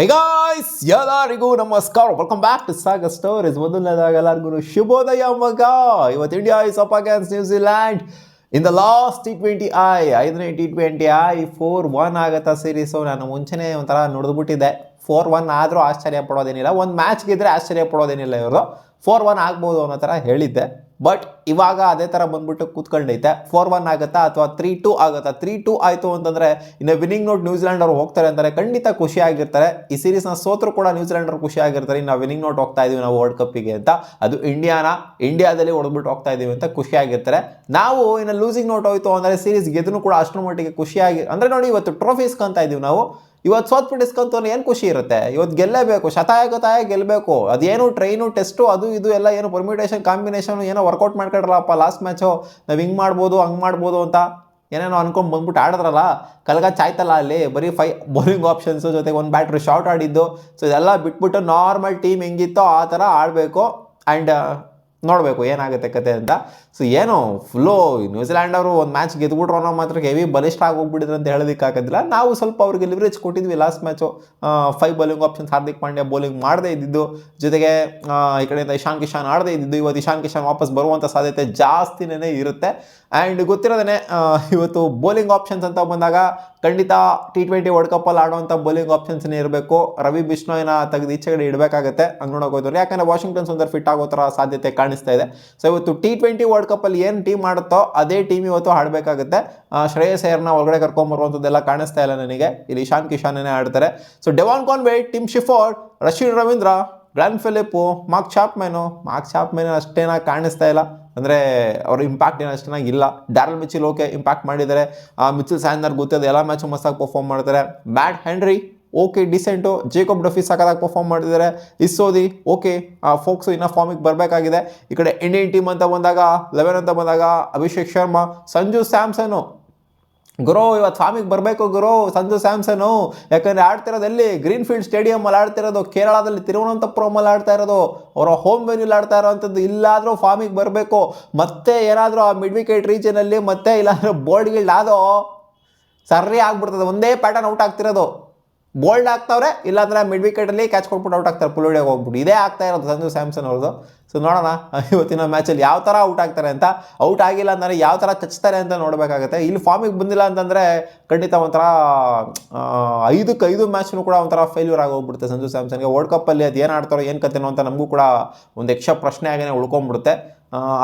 Hey guys, ಎಲ್ಲರಿಗೂ ನಮಸ್ಕಾರ. Welcome back to ಸಾಗಾ stories. ಮೊದಲನೇದಾಗ ಎಲ್ಲರಿಗೂ ಶುಭೋದಯ ಮಗ. ಇವತ್ತು India is up against New Zealand in the last T20I 5ನೇ T20I 4-1 ಆಗತ್ತಾ ಸೀರೀಸು. ನಾನು ಮುಂಚೆನೇ ಒಂಥರ ನುಡಿದ್ಬಿಟ್ಟಿದ್ದೆ, 4-1 ಆದರೂ ಆಶ್ಚರ್ಯ ಪಡೋದೇನಿಲ್ಲ, ಒಂದು ಮ್ಯಾಚ್ ಗೆದ್ದರೆ ಆಶ್ಚರ್ಯ ಪಡೋದೇನಿಲ್ಲ, ಇವರು 4-1 ಆಗ್ಬೋದು ಅನ್ನೋ ಥರ ಹೇಳಿದ್ದೆ. ಬಟ್ ಇವಾಗ ಅದೇ ಥರ ಬಂದ್ಬಿಟ್ಟು ಕೂತ್ಕೊಂಡೈತೆ. 4-1 ಆಗುತ್ತಾ ಅಥವಾ 3-2 ಆಗುತ್ತಾ? 3-2 ಆಯಿತು ಅಂತಂದರೆ ಇನ್ನು ವಿನ್ನಿಂಗ್ ನೋಟ್ ನ್ಯೂಜಿಲ್ಯಾಂಡ್ ಅವರು ಹೋಗ್ತಾರೆ ಅಂತಾರೆ, ಖಂಡಿತ ಖುಷಿ ಆಗಿರ್ತಾರೆ. ಈ ಸೀರೀಸ್ನ ಸೋತರು ಕೂಡ ನ್ಯೂಜಿಲ್ಯಾಂಡ್ ಅವರು ಖುಷಿ ಆಗಿರ್ತಾರೆ. ಇನ್ನು ವಿನ್ನಿಂಗ್ ನೋಟ್ ಹೋಗ್ತಾ ಇದೀವಿ ನಾವು ವರ್ಲ್ಡ್ ಕಪ್ಪಿಗೆ ಅಂತ, ಅದು ಇಂಡಿಯಾದಲ್ಲಿ ಹೊಡೆದ್ಬಿಟ್ಟು ಹೋಗ್ತಾ ಇದೀವಿ ಅಂತ ಖುಷಿ ಆಗಿರ್ತಾರೆ. ನಾವು ಇನ್ನು ಲೂಸಿಂಗ್ ನೋಟ್ ಹೋಯ್ತು ಅಂದರೆ ಸೀರೀಸ್ ಗೆದ್ದನು ಕೂಡ ಅಷ್ಟರ ಮಟ್ಟಿಗೆ ಖುಷಿಯಾಗಿ, ಅಂದರೆ ನೋಡಿ ಇವತ್ತು ಟ್ರೋಫಿ ಇಸ್ಕೊಂತ ಇದೀವಿ ನಾವು. ಇವತ್ತು ಸೋತ್ಬಿಟ್ಟು ಇಸ್ಕೊಂತವನು ಏನು ಖುಷಿ ಇರುತ್ತೆ? ಇವತ್ತು ಗೆಲ್ಲೇಬೇಕು, ಶತಾಯ ಗೆಲ್ಲಬೇಕು. ಅದೇನು ಟ್ರೈನು ಟೆಸ್ಟು ಅದು ಇದು ಎಲ್ಲ ಏನು ಪರ್ಮ್ಯೂಟೇಷನ್ ಕಾಂಬಿನೇಷನ್ ಏನೋ ವರ್ಕೌಟ್ ಮಾಡ್ಕೊಡ್ರಲ್ಲಪ್ಪ ಲಾಸ್ಟ್ ಮ್ಯಾಚು, ನಾವು ಹಿಂಗೆ ಮಾಡ್ಬೋದು ಹಂಗೆ ಮಾಡ್ಬೋದು ಅಂತ ಏನೇನೋ ಅನ್ಕೊಂಡು ಬಂದ್ಬಿಟ್ಟು ಆಡಿದ್ರಲ್ಲ, ಚಾಯ್ತಲ್ಲ ಅಲ್ಲಿ. ಬರೀ 5 ಬೌಲಿಂಗ್ ಆಪ್ಷನ್ಸು ಜೊತೆಗೆ ಒಂದು ಬ್ಯಾಟ್ರಿ ಶಾರ್ಟ್ ಆಡಿದ್ದು. ಸೊ ಇದೆಲ್ಲ ಬಿಟ್ಬಿಟ್ಟು ನಾರ್ಮಲ್ ಟೀಮ್ ಹೆಂಗಿತ್ತೋ ಆ ಥರ ಆಡಬೇಕು. ಆ್ಯಂಡ್ ನೋಡಬೇಕು ಏನಾಗುತ್ತೆ ಕತೆ ಅಂತ. ಸೊ ಏನು ಫುಲ್ಲು ನ್ಯೂಜಿಲ್ಯಾಂಡ್ ಅವರು ಒಂದು ಮ್ಯಾಚ್ ಗೆದ್ಬಿಟ್ರು ಅನ್ನೋ ಮಾತ್ರ ಹೆವಿ ಬಲಿಷ್ಠ ಆಗೋಗ್ಬಿಟ್ಟಿದ್ರು ಅಂತ ಹೇಳೋದಕ್ಕಾಗೋದಿಲ್ಲ. ನಾವು ಸ್ವಲ್ಪ ಅವ್ರಿಗೆ ಲಿವರೇಜ್ ಕೊಟ್ಟಿದ್ವಿ last match. 5 bowling options, Hardik Pandya bowling ಮಾಡದೇ ಇದ್ದಿದ್ದು, ಜೊತೆಗೆ ಈ ಕಡೆಯಿಂದ ಇಶಾನ್ ಕಿಶನ್ ಆಡದೇ ಇದ್ದಿದ್ದು. ಇವತ್ತು ಇಶಾನ್ ಕಿಶನ್ ವಾಪಸ್ ಬರುವಂಥ ಸಾಧ್ಯತೆ ಜಾಸ್ತಿನೇ ಇರುತ್ತೆ. ಆ್ಯಂಡ್ ಗೊತ್ತಿರೋದೇ ಇವತ್ತು ಬೌಲಿಂಗ್ ಆಪ್ಷನ್ಸ್ ಅಂತ ಬಂದಾಗ ಖಂಡಿತ T20 ವರ್ಲ್ಡ್ ಕಪ್ಪಲ್ಲಿ ಆಡುವಂಥ ಬೌಲಿಂಗ್ ಆಪ್ಷನ್ಸ್ನೇ ಇರಬೇಕು. ರವಿ ಬಿಷ್ಣೋಯ್ನ ತೆಗೆದು ಈಚೆಗಡೆ ಇಡಬೇಕಾಗುತ್ತೆ ಹಂಗೆ ನೋಡೋಕೆ ಹೋದ್ರೆ, ಯಾಕಂದರೆ ವಾಷಿಂಗ್ಟನ್ ಸುಂದರ್ ಫಿಟ್ ಆಗೋ ಥರ ಸಾಧ್ಯತೆ ಕಾಣಿಸ್ತಾ ಇದೆ. ಸೊ ಇವತ್ತು T20 ವರ್ಲ್ಡ್ ಕಪ್ಪಲ್ಲಿ ಏನು ಟೀಮ್ ಆಡುತ್ತೋ ಅದೇ ಟೀಮ್ ಇವತ್ತು ಆಡಬೇಕಾಗುತ್ತೆ. ಶ್ರೇಯಸ್ ಅಯ್ಯರ್ನ ಒಳಗಡೆ ಕರ್ಕೊಂಬರುವಂಥದ್ದೆಲ್ಲ ಕಾಣಿಸ್ತಾ ಇಲ್ಲ ನನಗೆ. ಇಲ್ಲಿ ಇಶಾನ್ ಕಿಶಾನೇ ಆಡ್ತಾರೆ. So Devon Conway, Tim Seifert, Rachin Ravindra, Glenn Phillips, Mark Chapman ಅಷ್ಟೇನಾಗಿ ಕಾಣಿಸ್ತಾ ಇಲ್ಲ. ಅಂದರೆ ಅವ್ರ ಇಂಪ್ಯಾಕ್ಟ್ ಏನು ಅಷ್ಟೇನಾಗಿ ಇಲ್ಲ. ಡ್ಯಾರಲ್ ಮಿಚಿಲ್ ಓಕೆ ಇಂಪ್ಯಾಕ್ಟ್ ಮಾಡಿದ್ದಾರೆ. ಮಿಚೆಲ್ ಸ್ಯಾಂಟ್ನರ್ ಗೊತ್ತಿದೆ, ಎಲ್ಲ ಮ್ಯಾಚು ಮಸ್ತಾಗಿ ಪರ್ಫಾರ್ಮ್ ಮಾಡ್ತಾರೆ. Matt Henry okay decent. Jacob Duffy ಸಖತ್ತಾಗಿ ಪರ್ಫಾರ್ಮ್ ಮಾಡಿದ್ದಾರೆ. ಇಸ್ಸೋದಿ ಓಕೆ, ಫೋಕ್ಸು ಇನ್ನೂ ಫಾರ್ಮಿಗೆ ಬರಬೇಕಾಗಿದೆ. ಈ ಕಡೆ ಇಂಡಿಯನ್ ಟೀಮ್ ಅಂತ ಬಂದಾಗ 11 ಅಂತ ಬಂದಾಗ ಅಭಿಷೇಕ್ ಶರ್ಮಾ, ಸಂಜು ಸ್ಯಾಮ್ಸನ್ನು. ಗುರು ಇವತ್ತು ಫಾರ್ಮಿಗೆ ಬರಬೇಕು ಗುರು ಸಂಜು ಸ್ಯಾಮ್ಸನ್ನು. ಯಾಕಂದರೆ ಆಡ್ತಿರೋದು ಎಲ್ಲಿ? ಗ್ರೀನ್ ಫೀಲ್ಡ್ ಸ್ಟೇಡಿಯಮಲ್ಲಿ ಆಡ್ತಿರೋದು, ಕೇರಳದಲ್ಲಿ ತಿರುವನಂತಪುರಮಲ್ಲಿ ಆಡ್ತಾ ಇರೋದು, ಅವರ ಹೋಮ್ ವೆನ್ಯೂಲಿ ಆಡ್ತಾ ಇರೋವಂಥದ್ದು. ಇಲ್ಲಾದರೂ ಫಾರ್ಮಿಗೆ ಬರಬೇಕು. ಮತ್ತೆ ಏನಾದರೂ ಆ ಮಿಡ್ ವಿಕೆಟ್ ರೀಜನಲ್ಲಿ ಮತ್ತೆ ಇಲ್ಲಾಂದ್ರೆ ಬೋಲ್ಡ್ ಗಿಲ್ಡ್ ಆದೋ ಸರಿ ಆಗ್ಬಿಡ್ತದೆ. ಒಂದೇ ಪ್ಯಾಟರ್ನ್ ಔಟ್ ಆಗ್ತಿರೋದು. ಬೋಲ್ಡ್ ಆಗ್ತಾವ್ರೆ, ಇಲ್ಲಾಂದ್ರೆ ಮಿಡ್ ವಿಕೆಟಲ್ಲಿ ಕ್ಯಾಚ್ ಕೊಟ್ಬಿಟ್ಟು ಔಟ್ ಆಗ್ತಾರೆ, ಪುಲ್ ಹೊಡಿಯೋಕೆ ಹೋಗ್ಬಿಟ್ಟು. ಇದೇ ಆಗ್ತಾ ಇರೋದು ಸಂಜು ಸ್ಯಾಮ್ಸನ್ ಅವ್ರದ್ದು. ಸೊ ನೋಡೋಣ ಇವತ್ತಿನ ಮ್ಯಾಚಲ್ಲಿ ಯಾವ ಥರ ಔಟ್ ಆಗ್ತಾರೆ ಅಂತ. ಔಟ್ ಆಗಿಲ್ಲ ಅಂದರೆ ಯಾವ ಥರ ಕಚ್ತಾರೆ ಅಂತ ನೋಡಬೇಕಾಗುತ್ತೆ. ಇಲ್ಲಿ ಫಾರ್ಮಿಗೆ ಬಂದಿಲ್ಲ ಅಂತಂದರೆ ಖಂಡಿತ ಒಂಥರ 5 ಮ್ಯಾಚ್ನೂ ಕೂಡ ಒಂಥರ ಫೇಲ್ಯೂರ್ ಆಗೋಗ್ಬಿಡುತ್ತೆ ಸಂಜು ಸ್ಯಾಮ್ಸನ್ಗೆ. ವರ್ಲ್ಡ್ ಕಪ್ಪಲ್ಲಿ ಅದು ಏನು ಆಡ್ತಾರೋ ಏನು ಕತೆನೋ ಅಂತ ನಮಗೂ ಕೂಡ ಒಂದು ಯಕ್ಷ ಪ್ರಶ್ನೆ ಆಗೇ ಉಳ್ಕೊಂಡ್ಬಿಡುತ್ತೆ.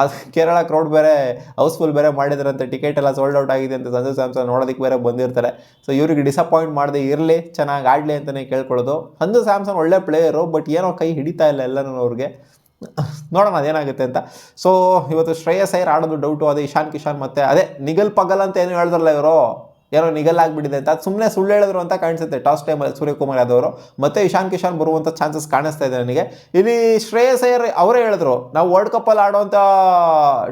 ಅದು ಕೇರಳ ಕ್ರೌಡ್ ಬೇರೆ ಹೌಸ್ಫುಲ್ ಬೇರೆ ಮಾಡಿದ್ರಂತೆ, ಟಿಕೆಟ್ ಎಲ್ಲ ಸೋಲ್ಡ್ ಔಟ್ ಆಗಿದೆ ಅಂತ. ಸಂಜು ಸ್ಯಾಮ್ಸನ್ ನೋಡೋದಕ್ಕೆ ಬೇರೆ ಬಂದಿರ್ತಾರೆ. ಸೊ ಇವ್ರಿಗೆ ಡಿಸಪಾಯಿಂಟ್ ಮಾಡದೆ ಇರಲಿ, ಚೆನ್ನಾಗಿ ಆಡಲಿ ಅಂತಲೇ ಕೇಳ್ಕೊಳ್ಳೋದು. ಸಂಜು ಸ್ಯಾಮ್ಸನ್ ಒಳ್ಳೆ ಪ್ಲೇಯರು, ಬಟ್ ಏನೋ ಕೈ ಹಿಡಿತಾ ಇಲ್ಲ ಎಲ್ಲನೂ ಅವ್ರಿಗೆ. ನೋಡೋಣ ಅದೇನಾಗುತ್ತೆ ಅಂತ. ಸೊ ಇವತ್ತು ಶ್ರೇಯಸ್ ಅಯ್ಯರ್ ಆಡೋದು ಡೌಟು. ಅದೇ ಇಶಾನ್ ಕಿಶನ್ ಮತ್ತು ಅದೇ ನಿಗಲ್ ಪಗಲ್ ಅಂತ ಏನು ಹೇಳಿದ್ರಲ್ಲ ಇವರು, ಏನೋ ನಿಗಲ್ ಆಗಿಬಿಟ್ಟಿದೆ ಅಂತ, ಅದು ಸುಮ್ಮನೆ ಸುಳ್ಳು ಹೇಳಿದ್ರು ಅಂತ ಕಾಣಿಸುತ್ತೆ ಟಾಸ್ ಟೈಮಲ್ಲಿ ಸೂರ್ಯಕುಮಾರ್ ಯಾದವ್ ಮತ್ತು ಇಶಾನ್ ಕಿಶನ್ ಬರುವಂಥ ಚಾನ್ಸಸ್ ಕಾಣಿಸ್ತಾ ಇದೆ ನನಗೆ. ಇಲ್ಲಿ ಶ್ರೇಯಸ್ ಅಯ್ಯರ್ ಅವರೇ ಹೇಳಿದ್ರು, ನಾವು ವರ್ಲ್ಡ್ ಕಪ್ಪಲ್ಲಿ ಆಡುವಂಥ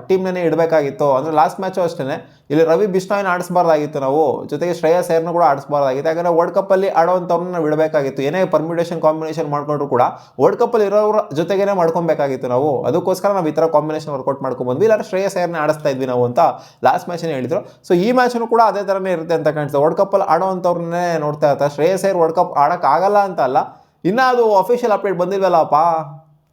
ಟೀಮ್ನೇ ಇಡಬೇಕಾಗಿತ್ತು. ಅಂದರೆ ಲಾಸ್ಟ್ ಮ್ಯಾಚು ಅಷ್ಟೇ ಇಲ್ಲಿ ರವಿ ಬಿಷ್ಣೋಯ್ನ ಆಡಿಸ್ಬಾರ್ದಾಗಿತ್ತು ನಾವು, ಜೊತೆಗೆ ಶ್ರೇಯಸ್ ಅಯ್ಯರ್ನೂ ಕೂಡ ಆಡಿಸ್ಬಾರ್ದಾಗಿತ್ತು. ಯಾಕಂದರೆ ವರ್ಲ್ಡ್ ಕಪ್ಪಲ್ಲಿ ಆಡೋವಂಥವ್ರನ್ನ ನಾವು ಇಡಬೇಕಾಗಿತ್ತು. ಏನೇ ಪರ್ಮ್ಯೂಟೇಷನ್ ಕಾಂಬಿನೇಷನ್ ಮಾಡ್ಕೊಂಡ್ರು ಕೂಡ ವರ್ಲ್ಡ್ ಕಪ್ಪಲ್ಲಿ ಇರೋರ ಜೊತೆಗೇ ಮಾಡ್ಕೊಬೇಕಾಗಿತ್ತು ನಾವು. ಅದಕ್ಕೋಸ್ಕರ ನಾವು ಈ ಥರ ಕಾಂಬಿನೇಷನ್ ವರ್ಕೌಟ್ ಮಾಡ್ಕೊಂಡ್ಬಂದ್ವಿ. ಇಲ್ಲಾಂದ್ರೆ ಶ್ರೇಯಸ್ ಅಯ್ಯರ್ನೇ ಆಡಿಸ್ತಾ ಇದ್ವಿ ನಾವು ಅಂತ ಲಾಸ್ಟ್ ಮ್ಯಾಚನೇ ಹೇಳಿದ್ರು. ಸೊ ಈ ಮ್ಯಾಚನ್ನು ಕೂಡ ಅದೇ ಥರನೇ ಇರುತ್ತೆ ಅಂತ ಕಾಣಿಸ್ತದೆ. ವರ್ಲ್ಡ್ ಕಪ್ಪಲ್ಲಿ ಆಡೋವಂಥವ್ರನ್ನೇ ನೋಡ್ತಾ ಇರ್ತಾರೆ. ಶ್ರೇಯಸ್ ಅಯ್ಯರ್ ವರ್ಲ್ಡ್ ಕಪ್ ಆಡೋಕ್ಕಾಗಲ್ಲ ಅಂತ ಅಲ್ಲ, ಇನ್ನೂ ಅದು ಅಫಿಷಿಯಲ್ ಅಪ್ಡೇಟ್ ಬಂದಿಲ್ವಲ್ಲಪ್ಪ.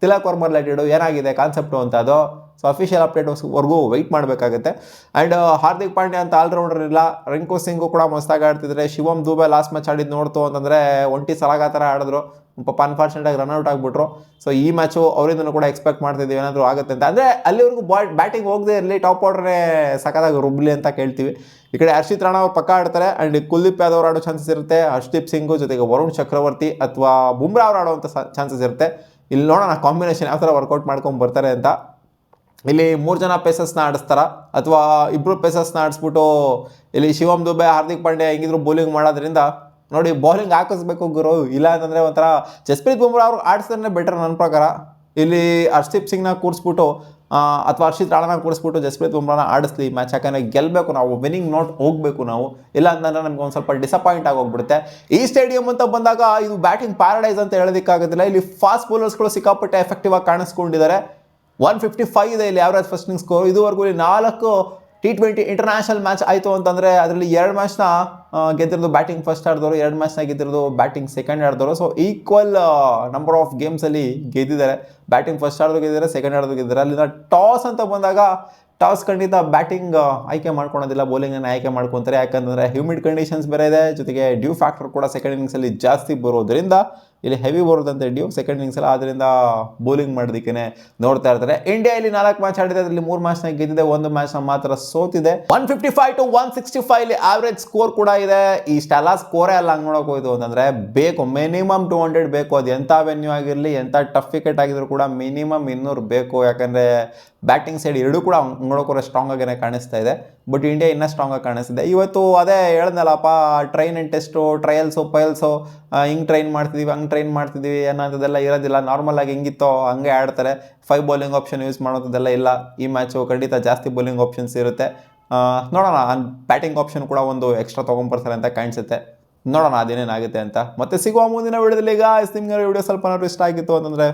ತಿಲಕ್ ವರ್ಮಾ ರಿಲೇಟೆಡು ಏನಾಗಿದೆ ಕಾನ್ಸೆಪ್ಟು ಅಂತ, ಅದು ಸೊ ಅಫಿಷಿಯಲ್ ಅಪ್ಡೇಟ್ವರೆಗೂ ವೆಯ್ಟ್ ಮಾಡಬೇಕಾಗುತ್ತೆ. ಆ್ಯಂಡ್ ಹಾರ್ದಿಕ್ ಪಾಂಡ್ಯ ಅಂತ ಆಲ್ರೌಂಡರ್ ಇಲ್ಲ. ರಿಂಕು ಸಿಂಗು ಕೂಡ ಮಸ್ತಾಗಿ ಆಡ್ತಿದ್ರೆ. ಶಿವಮ್ ದುಬೆ ಲಾಸ್ಟ್ ಮ್ಯಾಚ್ ಆಡಿದ್ದು ನೋಡ್ತು ಅಂತಂದರೆ ಒಂಟಿ ಸಲಗ ಥರ ಆಡಿದ್ರು, ಪಾಪ ಅನ್ಫಾರ್ಚುನೇಟಾಗಿ ರನ್ಔಟ್ ಆಗಿಬಿಟ್ರು. ಸೊ ಈ ಮ್ಯಾಚು ಅವರಿಂದನೂ ಕೂಡ ಎಕ್ಸ್ಪೆಕ್ಟ್ ಮಾಡ್ತಿದ್ದೀವಿ ಏನಾದರೂ ಆಗುತ್ತೆ ಅಂತ. ಅಂದರೆ ಅಲ್ಲಿವರೆಗೂ ಬ್ಯಾಟಿಂಗ್ ಹೋಗದೆ ಇರಲಿ, ಟಾಪ್ ಆರ್ಡ್ರೇ ಸಖತ್ತಾಗಿ ರುಬ್ಲಿ ಅಂತ ಕೇಳ್ತೀವಿ. ಈ ಕಡೆ ಹರ್ಷಿತ್ ರಾಣಾ ಅವ್ರು ಪಕ್ಕ ಆಡ್ತಾರೆ. ಆ್ಯಂಡ್ ಕುಲ್ದೀಪ್ ಯಾದವ್ ಅವ್ರು ಆಡೋ ಚಾನ್ಸಸ್ ಇರುತ್ತೆ. ಹರ್ಷದೀಪ್ ಸಿಂಗು ಜೊತೆಗೆ ವರುಣ್ ಚಕ್ರವರ್ತಿ ಅಥವಾ ಬುಮ್ರಾ ಅವ್ರು ಆಡೋವಂಥ ಚಾನ್ಸಸ್ ಇರುತ್ತೆ. ಇಲ್ಲಿ ನೋಡೋಣ ಕಾಂಬಿನೇಷನ್ ಯಾವ ಥರ ವರ್ಕೌಟ್ ಮಾಡ್ಕೊಂಡು ಬರ್ತಾರೆ ಅಂತ. ಇಲ್ಲಿ 3 ಜನ ಪೇಸಸ್ನ ಆಡಿಸ್ತಾರ ಅಥವಾ 2 ಪೇಸಸ್ನ ಆಡಿಸ್ಬಿಟ್ಟು ಇಲ್ಲಿ ಶಿವಮ್ ದುಬೆ, ಹಾರ್ದಿಕ್ ಪಾಂಡ್ಯ ಹೆಂಗಿದ್ರು ಬೌಲಿಂಗ್ ಮಾಡೋದ್ರಿಂದ ನೋಡಿ ಬೌಲಿಂಗ್ ಹಾಕಿಸ್ಬೇಕು ಗುರು. ಇಲ್ಲ ಅಂತಂದರೆ ಒಂಥರ ಜಸ್ಪ್ರೀತ್ ಬುಮ್ರಾ ಅವ್ರು ಆಡಿಸಿದ್ರೆ ಬೆಟರ್ ನನ್ನ ಪ್ರಕಾರ. ಇಲ್ಲಿ ಹರ್ಷದೀಪ್ ಸಿಂಗ್ನ ಕೂರಿಸ್ಬಿಟ್ಟು ಅಥವಾ ಹರ್ಷಿತ್ ರಾಣಾನ ಕೂರಿಸ್ಬಿಟ್ಟು ಜಸ್ಪ್ರೀತ್ ಬುಮ್ರಾನ ಆಡಿಸ್ಲಿ ಮ್ಯಾಚ್. ಯಾಕಂದರೆ ಗೆಲ್ಲಬೇಕು ನಾವು, ವಿನ್ನಿಂಗ್ ನೋಟ್ ಹೋಗಬೇಕು ನಾವು. ಇಲ್ಲ ಅಂತಂದರೆ ನಮ್ಗೆ ಒಂದು ಸ್ವಲ್ಪ ಡಿಸಪಾಯಿಂಟ್ ಆಗೋಗ್ಬಿಡುತ್ತೆ. ಈ ಸ್ಟೇಡಿಯಂ ಅಂತ ಬಂದಾಗ ಇದು ಬ್ಯಾಟಿಂಗ್ ಪ್ಯಾರಡೈಸ್ ಅಂತ ಹೇಳೋದಕ್ಕಾಗೋದಿಲ್ಲ. ಇಲ್ಲಿ ಫಾಸ್ಟ್ ಬೌಲರ್ಸ್ಗಳು ಸಿಕ್ಕಾಪಟ್ಟೆ ಎಫೆಕ್ಟಿವ್ ಆಗಿ ಕಾಣಿಸ್ಕೊಂಡಿದ್ದಾರೆ. 155 ಇದೆ ಇಲ್ಲಿ ಆವ್ರೇಜ್ ಫಸ್ಟಿಂಗ್ ಸ್ಕೋರ್. ಇದುವರೆಗೂ ಇಲ್ಲಿ 4 T20 ಇಂಟರ್ನ್ಯಾಷನಲ್ ಮ್ಯಾಚ್ ಆಯಿತು ಅಂತಂದರೆ ಅದರಲ್ಲಿ 2 ಮ್ಯಾಚ್ನ ಗೆದ್ದಿರೋದು ಬ್ಯಾಟಿಂಗ್ ಫಸ್ಟ್ ಆಡಿದವರು, 2 ಮ್ಯಾಚ್ನಾಗ ಗೆದ್ದಿರೋದು ಬ್ಯಾಟಿಂಗ್ ಸೆಕೆಂಡ್ ಆಡಿದವರು. ಸೊ ಈಕ್ವಲ್ ನಂಬರ್ ಆಫ್ ಗೇಮ್ಸಲ್ಲಿ ಗೆದ್ದಿದ್ದಾರೆ. ಬ್ಯಾಟಿಂಗ್ ಫಸ್ಟ್ ಆಡಿದ್ರು ಗೆದ್ದಿದ್ದಾರೆ, ಸೆಕೆಂಡ್ ಆಡಿದ್ರು ಗೆದ್ದಿದ್ದಾರೆ. ಅಲ್ಲಿಂದ ಟಾಸ್ ಅಂತ ಬಂದಾಗ ಟಾಸ್ ಖಂಡಿತ ಬ್ಯಾಟಿಂಗ್ ಆಯ್ಕೆ ಮಾಡ್ಕೊಳೋದಿಲ್ಲ, ಬೌಲಿಂಗನ್ನು ಆಯ್ಕೆ ಮಾಡ್ಕೊತಾರೆ. ಯಾಕಂತಂದರೆ ಹ್ಯೂಮಿಡ್ ಕಂಡೀಷನ್ಸ್ ಬೇರೆ ಇದೆ, ಜೊತೆಗೆ ಡ್ಯೂ ಫ್ಯಾಕ್ಟರ್ ಕೂಡ ಸೆಕೆಂಡ್ ಇನ್ನಿಂಗ್ಸಲ್ಲಿ ಜಾಸ್ತಿ ಬರೋದ್ರಿಂದ, ಇಲ್ಲಿ ಹೆವಿ ಬರೋದಂತೆ ಡ್ಯೂ ಸೆಕೆಂಡ್ ಇನ್ನಿಂಗ್ಸಲ್ಲಿ, ಆದ್ದರಿಂದ ಬೌಲಿಂಗ್ ಮಾಡೋದಕ್ಕೆ ನೋಡ್ತಾ ಇರ್ತಾರೆ. ಇಂಡಿಯಾ ಇಲ್ಲಿ 4 ಮ್ಯಾಚ್ ಆಡಿದೆ, ಅದರಲ್ಲಿ 3 ಮ್ಯಾಚ್ನಾಗ ಗೆದ್ದಿದೆ, 1 ಮ್ಯಾಚ್ನ ಮಾತ್ರ ಸೋತಿದೆ. 155 to 165 ಇಲ್ಲಿ ಆವ್ರೇಜ್ ಸ್ಕೋರ್ ಕೂಡ ಇದೆ. ಇಷ್ಟೆಲ್ಲ ಸ್ಕೋರೇ ಅಲ್ಲ ಹಂಗೆ ನೋಡೋಕೆ ಹೋಯ್ತು ಅಂತಂದರೆ, ಬೇಕು ಮಿನಿಮಮ್ 200 ಬೇಕು. ಅದು ಎಂಥ ವೆನ್ಯೂ ಆಗಿರಲಿ, ಎಂಥ ಟಫ್ ವಿಕೆಟ್ ಆಗಿದ್ರು ಕೂಡ ಮಿನಿಮಮ್ 200 ಬೇಕು. ಯಾಕಂದರೆ ಬ್ಯಾಟಿಂಗ್ ಸೈಡ್ ಎರಡೂ ಕೂಡ ನೋಡೋಕೆ ಸ್ಟ್ರಾಂಗ್ ಆಗೇ ಕಾಣಿಸ್ತಾ ಇದೆ. ಬಟ್ ಇಂಡಿಯಾ ಇನ್ನೂ ಸ್ಟ್ರಾಂಗ್ ಆಗಿ ಕಾಣಿಸ್ತಿದೆ. ಇವತ್ತು ಅದೇ ಹೇಳ್ದಲ್ಲಪ್ಪ, train and test, trials, piles, ಹಿಂಗೆ ಟ್ರೈನ್ ಮಾಡ್ತಿದ್ದೀವಿ, ಹಂಗೆ ಟ್ರೈನ್ ಮಾಡ್ತಿದ್ದೀವಿ ಅನ್ನೋದೆಲ್ಲ ಇರೋದಿಲ್ಲ. ನಾರ್ಮಲಾಗಿ ಹೆಂಗಿತ್ತೋ ಹಂಗೆ ಆಡ್ತಾರೆ. 5 ಬೌಲಿಂಗ್ ಆಪ್ಷನ್ ಯೂಸ್ ಮಾಡೋದೆಲ್ಲ ಇಲ್ಲ. ಈ ಮ್ಯಾಚು ಖಂಡಿತ ಜಾಸ್ತಿ ಬೌಲಿಂಗ್ ಆಪ್ಷನ್ಸ್ ಇರುತ್ತೆ. ನೋಡೋಣ, ಬ್ಯಾಟಿಂಗ್ ಆಪ್ಷನ್ ಕೂಡ ಒಂದು ಎಕ್ಸ್ಟ್ರಾ ತೊಗೊಂಬರ್ತಾರೆ ಅಂತ ಕಾಣಿಸುತ್ತೆ. ನೋಡೋಣ ಅದೇನೇನಾಗುತ್ತೆ ಅಂತ. ಮತ್ತೆ ಸಿಗುವ ಮುಂದಿನ ವಿಡಿಯೋದಲ್ಲಿ. ಈಗ ನಿಮ್ಗೆ ವಿಡಿಯೋ ಸ್ವಲ್ಪ ಇಷ್ಟ ಆಗಿತ್ತು ಅಂತಂದರೆ